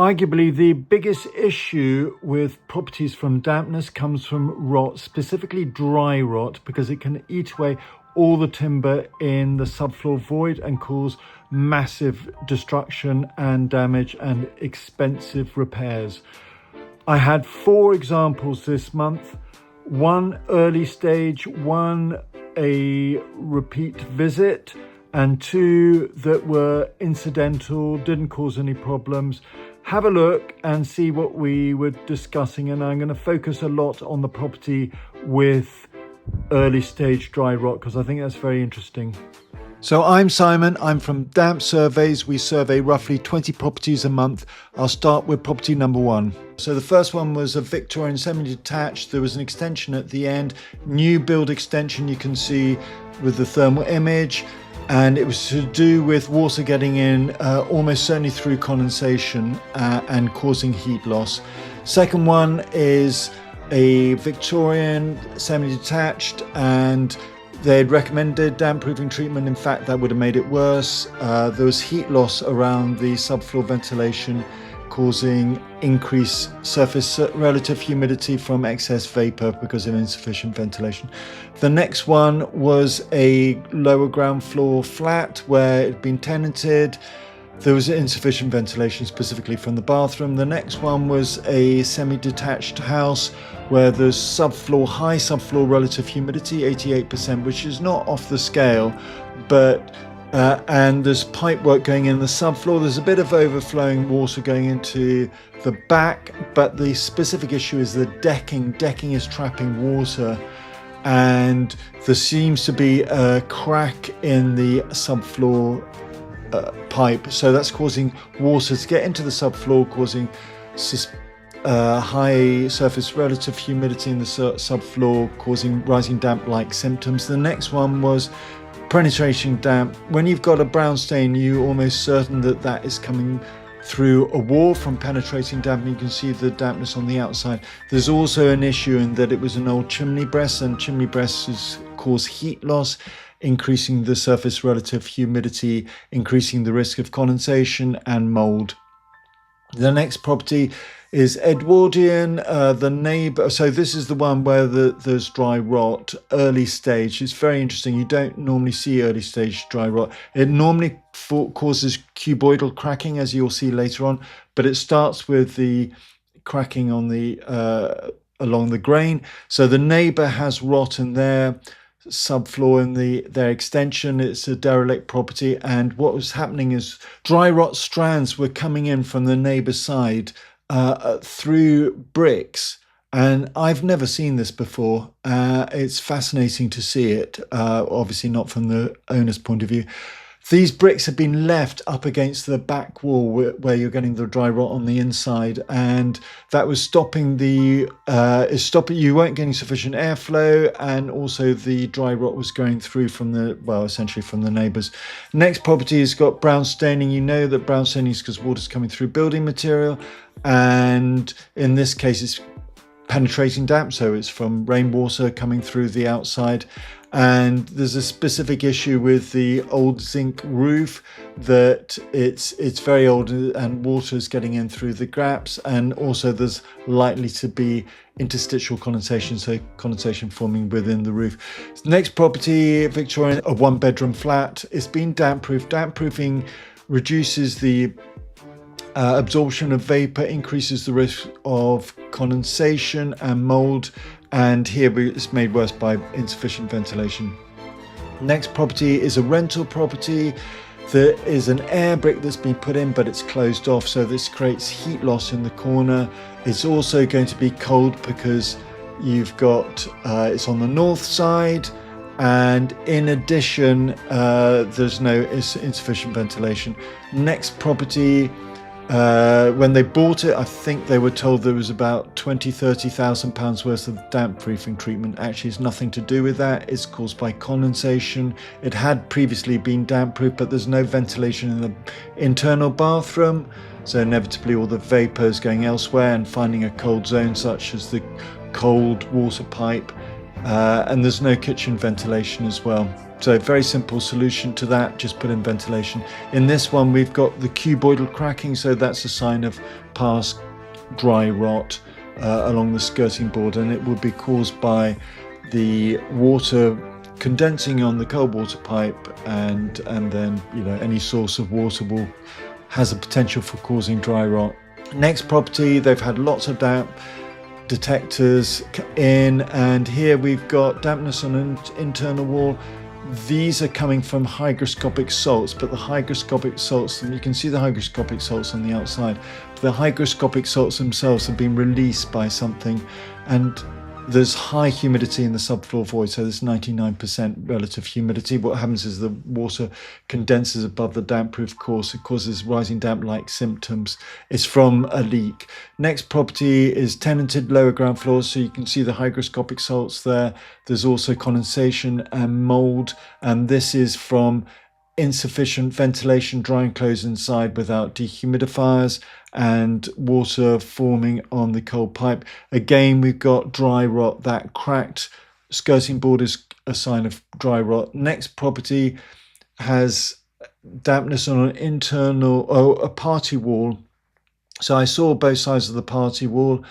Arguably, the biggest issue with properties from dampness comes from rot, specifically dry rot, because it can eat away all the timber in the subfloor void and cause massive destruction and damage and expensive repairs. I had 4 examples this month, 1 early stage, 1 a repeat visit, and 2 that were incidental, didn't cause any problems. Have a look and see what we were discussing, and I'm going to focus a lot on the property with early stage dry rot because I think that's very interesting. So I'm Simon, I'm from Damp Surveys. We survey roughly 20 properties a month. I'll start with property number 1. So the first one was a Victorian semi-detached. There was an extension at the end, new build extension you can see with the thermal image. And it was to do with water getting in almost certainly through condensation and causing heat loss. Second one is a Victorian semi-detached, and they had recommended damp proofing treatment. In fact, that would have made it worse. There was heat loss around the subfloor ventilation, causing increased surface relative humidity from excess vapour because of insufficient ventilation. The next one was a lower ground floor flat where it had been tenanted. There was insufficient ventilation specifically from the bathroom. The next one was a semi-detached house where there's high subfloor relative humidity, 88%, which is not off the scale, but and there's pipe work going in the subfloor. There's a bit of overflowing water going into the back, but the specific issue is the decking. Decking is trapping water, and there seems to be a crack in the subfloor pipe, so that's causing water to get into the subfloor, causing high surface relative humidity in the subfloor, causing rising damp-like symptoms. The next one was penetration damp. When you've got a brown stain, you're almost certain that that is coming through a wall from penetrating damp. You can see the dampness on the outside. There's also an issue in that it was an old chimney breast, and chimney breasts cause heat loss, increasing the surface relative humidity, increasing the risk of condensation and mould. The next property is Edwardian, the neighbour. So this is the one where there's dry rot, early stage. It's very interesting. You don't normally see early stage dry rot. It normally causes cuboidal cracking, as you'll see later on, but it starts with the cracking on the along the grain. So the neighbour has rot in their subfloor in their extension. It's a derelict property, and what was happening is dry rot strands were coming in from the neighbour's side through bricks, and I've never seen this before. It's fascinating to see it, obviously not from the owner's point of view. These bricks have been left up against the back wall where you're getting the dry rot on the inside, and that was stopping you weren't getting sufficient airflow, and also the dry rot was going through essentially from the neighbours. Next property has got brown staining. You know that brown staining is because water's coming through building material, and in this case it's penetrating damp, so it's from rainwater coming through the outside. And there's a specific issue with the old zinc roof, that it's very old and water is getting in through the gaps, and also there's likely to be interstitial condensation, so condensation forming within the roof. Next property, Victorian, a 1-bedroom flat. It's been damp proofed. Damp proofing reduces the absorption of vapour, increases the risk of condensation and mould, and here it's made worse by insufficient ventilation. Next property is a rental property. There is an air brick that's been put in, but it's closed off, so this creates heat loss in the corner. It's also going to be cold because you've got it's on the north side, and in addition there's no insufficient ventilation. Next property, when they bought it, I think they were told there was about £20,000–30,000 worth of damp proofing treatment. Actually, it's nothing to do with that. It's caused by condensation. It had previously been damp proof, but there's no ventilation in the internal bathroom, so inevitably all the vapour is going elsewhere and finding a cold zone such as the cold water pipe and there's no kitchen ventilation as well. So very simple solution to that, just put in ventilation. In this one we've got the cuboidal cracking, so that's a sign of past dry rot along the skirting board, and it would be caused by the water condensing on the cold water pipe, and then any source of water has a potential for causing dry rot. Next property, they've had lots of damp detectors in, and here we've got dampness on an internal wall. These are coming from hygroscopic salts, but the hygroscopic salts, and you can see the hygroscopic salts on the outside, the hygroscopic salts themselves have been released by something, and there's high humidity in the subfloor void, so there's 99% relative humidity. What happens is the water condenses above the damp-proof course. It causes rising damp-like symptoms. It's from a leak. Next property is tenanted lower ground floors, so you can see the hygroscopic salts there. There's also condensation and mould, and this is from insufficient ventilation, drying clothes inside without dehumidifiers, and water forming on the cold pipe. Again, we've got dry rot. That cracked skirting board is a sign of dry rot. Next property has dampness on an a party wall. So I saw both sides of the party wall.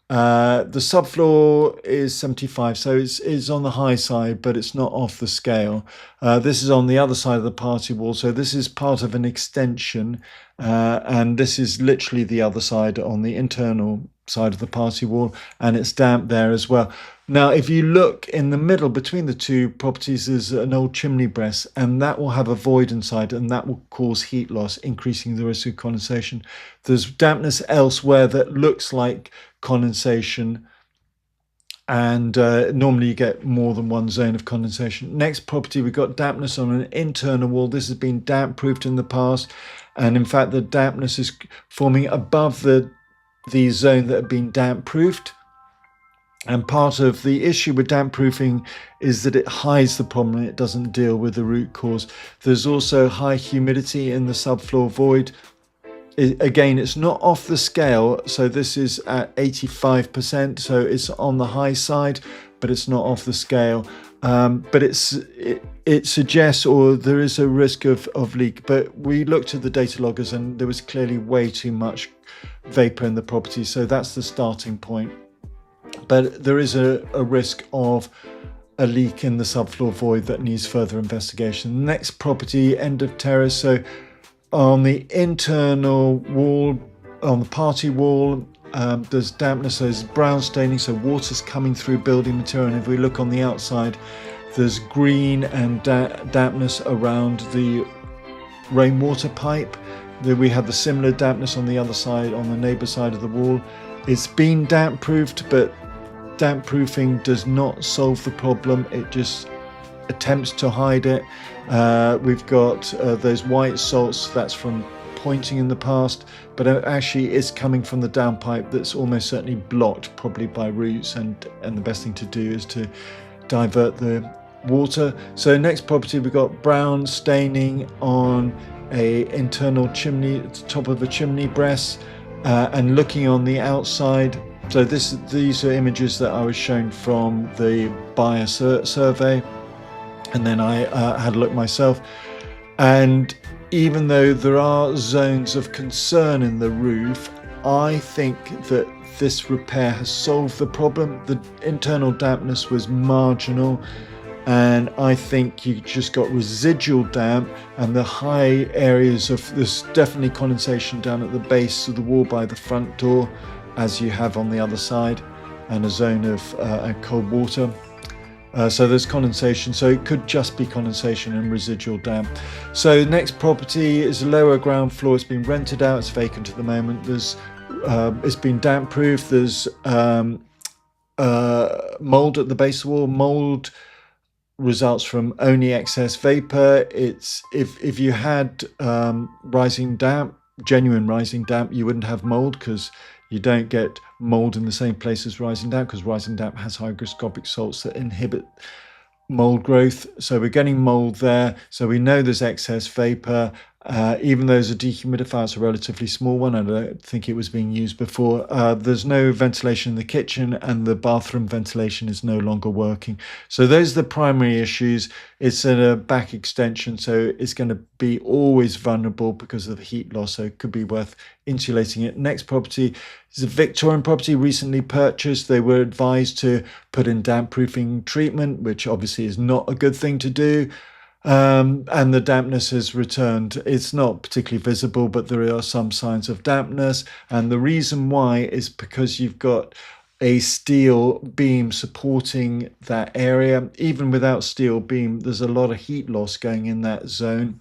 The subfloor is 75, so it's on the high side, but it's not off the scale. This is on the other side of the party wall, so this is part of an extension, and this is literally the other side on the internal side of the party wall, and it's damp there as well. Now, if you look in the middle between the two properties, there's an old chimney breast, and that will have a void inside, and that will cause heat loss, increasing the risk of condensation. There's dampness elsewhere that looks like condensation, and normally you get more than one zone of condensation. Next property, we've got dampness on an internal wall. This has been damp proofed in the past, and in fact the dampness is forming above the zone that have been damp proofed. And part of the issue with damp proofing is that it hides the problem, it doesn't deal with the root cause. There's also high humidity in the subfloor void. Again, it's not off the scale, so this is at 85%, so it's on the high side, but it's not off the scale. But it suggests, or there is a risk of leak. But we looked at the data loggers, and there was clearly way too much vapour in the property, so that's the starting point. But there is a risk of a leak in the subfloor void that needs further investigation. Next property, end of terrace. So on the internal wall, on the party wall, there's dampness, there's brown staining, so water's coming through building material. And if we look on the outside, there's green and dampness around the rainwater pipe. Then we have the similar dampness on the other side, on the neighbour side of the wall. It's been damp proofed, but damp proofing does not solve the problem. It just attempts to hide it. We've got those white salts, that's from pointing in the past, but actually it's coming from the downpipe that's almost certainly blocked, probably by roots, and the best thing to do is to divert the water. So next property, we've got brown staining on a internal chimney, at the top of a chimney breast, and looking on the outside. So these are images that I was shown from the buyer survey, and then I had a look myself. And even though there are zones of concern in the roof, I think that this repair has solved the problem. The internal dampness was marginal, and I think you just got residual damp, and the high areas of there's definitely condensation down at the base of the wall by the front door, as you have on the other side, and a zone of cold water. So there's condensation, so it could just be condensation and residual damp. So next property is a lower ground floor. It's been rented out, it's vacant at the moment. It's been damp proof. There's mould at the base of the wall. Mould results from only excess vapour. It's if you had rising damp, genuine rising damp, you wouldn't have mould, because you don't get mould in the same place as rising damp, because rising damp has hygroscopic salts that inhibit mould growth. So we're getting mould there. So we know there's excess vapour, Even though the dehumidifier is a relatively small one, I don't think it was being used before. There's no ventilation in the kitchen, and the bathroom ventilation is no longer working. So those are the primary issues. It's a back extension, so it's going to be always vulnerable because of the heat loss, so it could be worth insulating it. Next property is a Victorian property recently purchased. They were advised to put in damp proofing treatment, which obviously is not a good thing to do. And the dampness has returned. It's not particularly visible, but there are some signs of dampness. And the reason why is because you've got a steel beam supporting that area. Even without steel beam, there's a lot of heat loss going in that zone,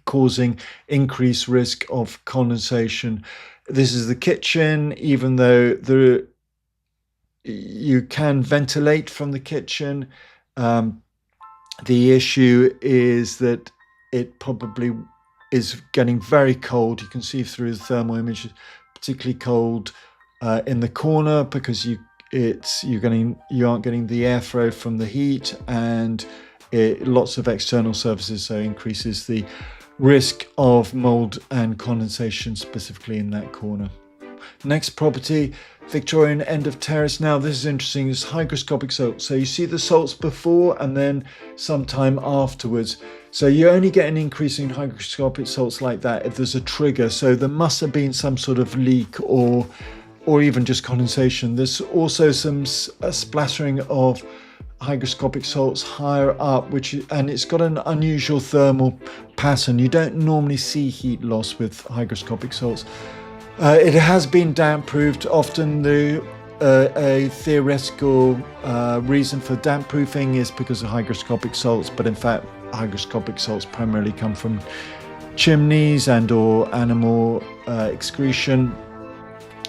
causing increased risk of condensation. This is the kitchen. Even though you can ventilate from the kitchen, the issue is that it probably is getting very cold. You can see through the thermal image, particularly cold in the corner, because you aren't getting the airflow from the heat, and lots of external surfaces, so increases the risk of mould and condensation, specifically in that corner. Next property, Victorian end of terrace. Now this is interesting, it's hygroscopic salt. So you see the salts before and then sometime afterwards. So you only get an increase in hygroscopic salts like that if there's a trigger. So there must have been some sort of leak or even just condensation. There's also some splattering of hygroscopic salts higher up, and it's got an unusual thermal pattern. You don't normally see heat loss with hygroscopic salts. It has been damp proofed. Often a theoretical reason for damp proofing is because of hygroscopic salts, but in fact hygroscopic salts primarily come from chimneys and or animal excretion.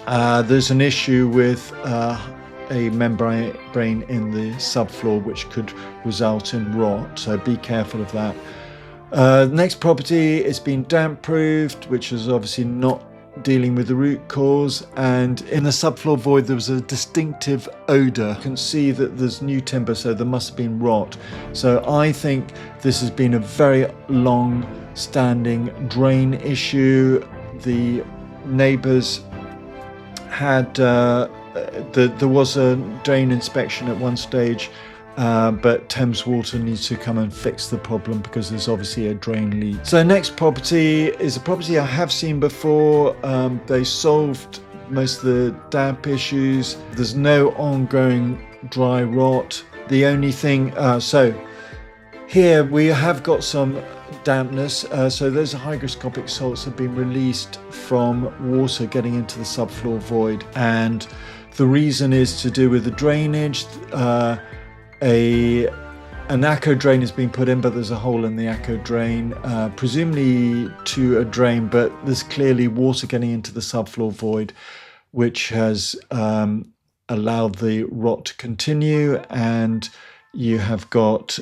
There's an issue with a membrane in the subfloor which could result in rot, so be careful of that. Next property is being damp proofed, which is obviously not dealing with the root cause, and in the subfloor void there was a distinctive odour. You can see that there's new timber, so there must have been rot. So I think this has been a very long standing drain issue. The neighbours had there was a drain inspection at one stage, but Thames Water needs to come and fix the problem because there's obviously a drain leak. So next property is a property I have seen before. They solved most of the damp issues. There's no ongoing dry rot. The only thing, so here we have got some dampness. So those hygroscopic salts have been released from water getting into the subfloor void, and the reason is to do with the drainage. An ACO drain has been put in, but there's a hole in the ACO drain, presumably to a drain, but there's clearly water getting into the subfloor void, which has allowed the rot to continue, and you have got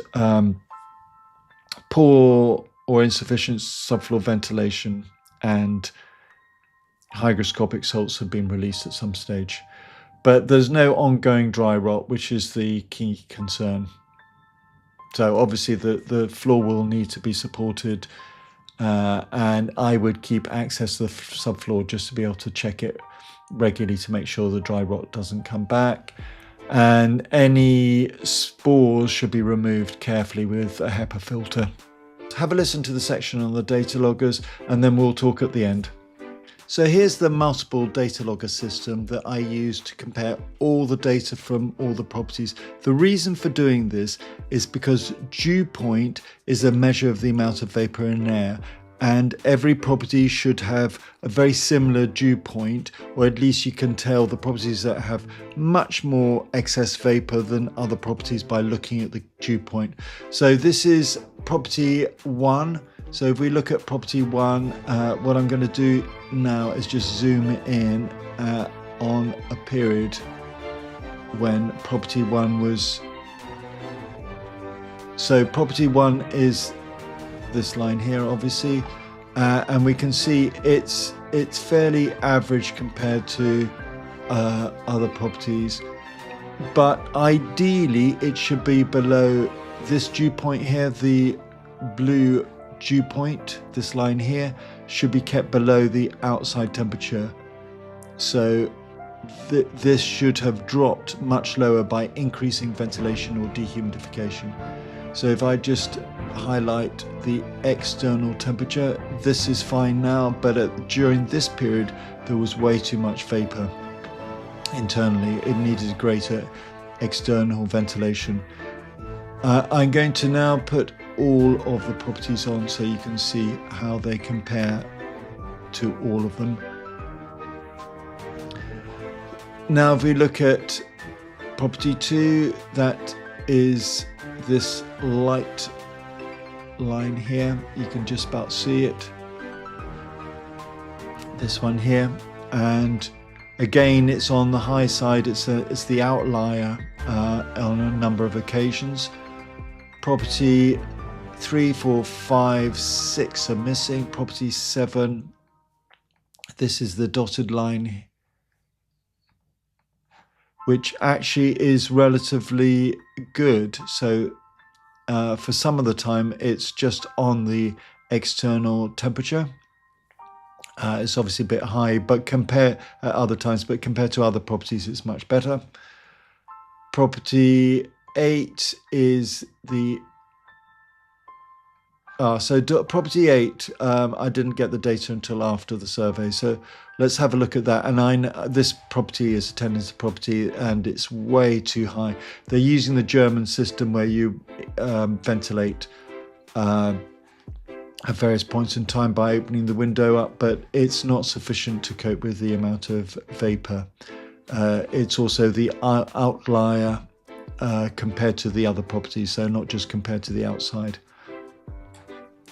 poor or insufficient subfloor ventilation, and hygroscopic salts have been released at some stage. But there's no ongoing dry rot, which is the key concern. So obviously the floor will need to be supported, and I would keep access to the subfloor just to be able to check it regularly to make sure the dry rot doesn't come back. And any spores should be removed carefully with a HEPA filter. Have a listen to the section on the data loggers, and then we'll talk at the end. So here's the multiple data logger system that I use to compare all the data from all the properties. The reason for doing this is because dew point is a measure of the amount of vapour in air, and every property should have a very similar dew point, or at least you can tell the properties that have much more excess vapour than other properties by looking at the dew point. So this is property 1. So if we look at property 1, what I'm going to do now is just zoom in on a period when property 1 was. So property 1 is this line here, obviously, and we can see it's fairly average compared to other properties, but ideally it should be below this dew point here, the blue dew point, this line here, should be kept below the outside temperature. So this should have dropped much lower by increasing ventilation or dehumidification. So if I just highlight the external temperature, this is fine now, but during this period there was way too much vapour internally. It needed greater external ventilation. I'm going to now put all of the properties on so you can see how they compare to all of them. Now if we look at property 2, that is this light line here. You can just about see it. This one here, and again it's on the high side. It's the outlier on a number of occasions. Property 3, 4, 5, 6 are missing. Property 7, this is the dotted line, which actually is relatively good. So for some of the time it's just on the external temperature. It's obviously a bit high, but compared to other properties it's much better. Property 8 is the property 8, I didn't get the data until after the survey, so let's have a look at that. And this property is a tenanted property and it's way too high. They're using the German system where you ventilate at various points in time by opening the window up, but it's not sufficient to cope with the amount of vapour. It's also the outlier compared to the other properties, so not just compared to the outside.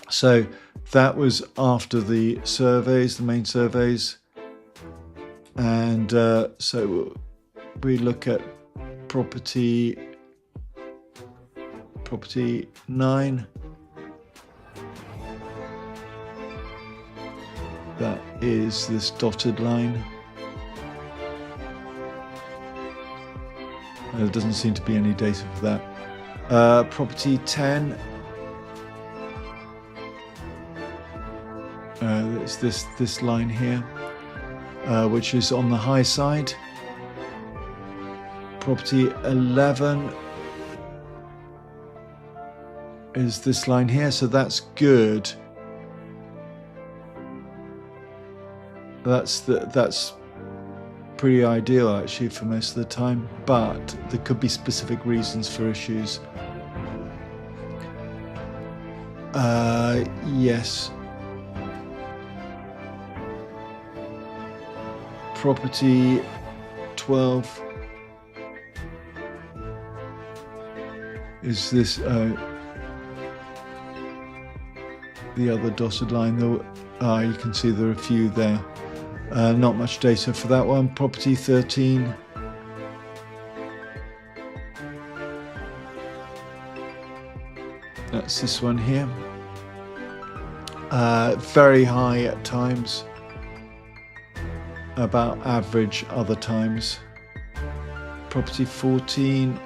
So that was after the surveys, the main surveys. And so we look at property 9. That is this dotted line. There doesn't seem to be any data for that. Property 10. It's this line here, which is on the high side. Property 11 is this line here, so that's good. That's pretty ideal actually for most of the time, but there could be specific reasons for issues. Yes. Property 12 is this the other dotted line, though. You can see there are a few there. Not much data for that one. Property 13. That's this one here. Very high at times, about average other times. Property 14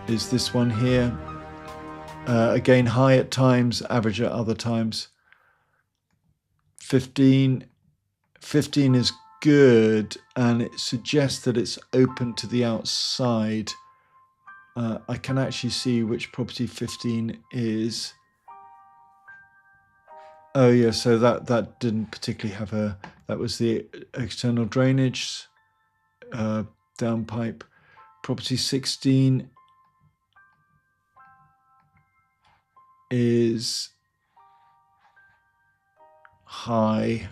is this one here. Again, high at times, average at other times. 15 is good, and it suggests that it's open to the outside. I can actually see which property 15 is. Oh yeah, so that didn't particularly have that was the external drainage, downpipe. Property 16 is high.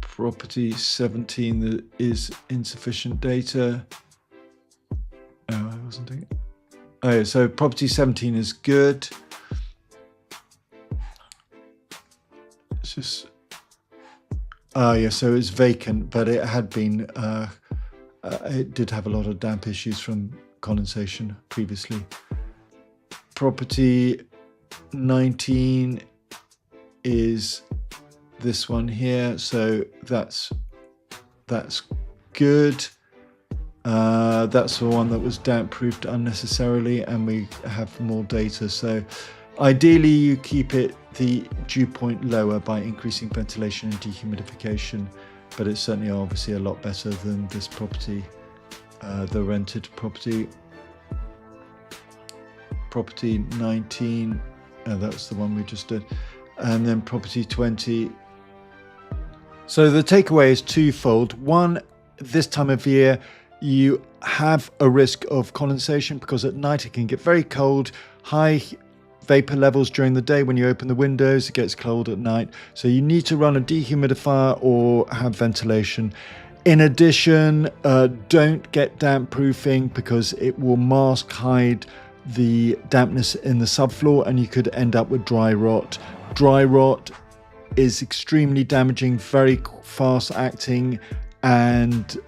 Property 17 is insufficient data. Oh, I wasn't doing it. Oh, so property 17 is good. It's just, oh yeah, so it's vacant, but it had been, it did have a lot of damp issues from condensation previously. Property 19 is this one here, so that's good. That's the one that was damp proofed unnecessarily, and we have more data. So ideally you keep the dew point lower by increasing ventilation and dehumidification, but it's certainly obviously a lot better than this property, the rented property. Property 19, that's the one we just did, and then property 20. So the takeaway is twofold. One, this time of year you have a risk of condensation because at night it can get very cold, high vapor levels during the day. When you open the windows, it gets cold at night, so you need to run a dehumidifier or have ventilation. In addition, don't get damp proofing because it will mask, hide the dampness in the subfloor, and you could end up with dry rot. Dry rot is extremely damaging, very fast acting, and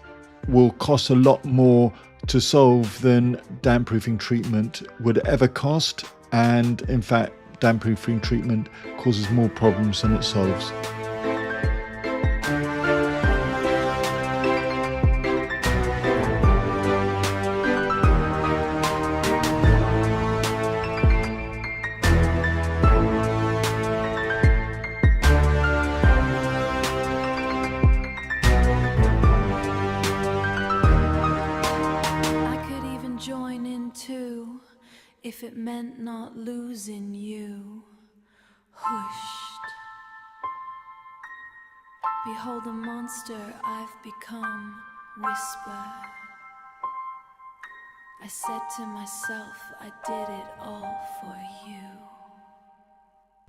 will cost a lot more to solve than damp proofing treatment would ever cost. And in fact, damp proofing treatment causes more problems than it solves. If it meant not losing you, hushed. Behold the monster I've become, whisper. I said to myself, I did it all for you.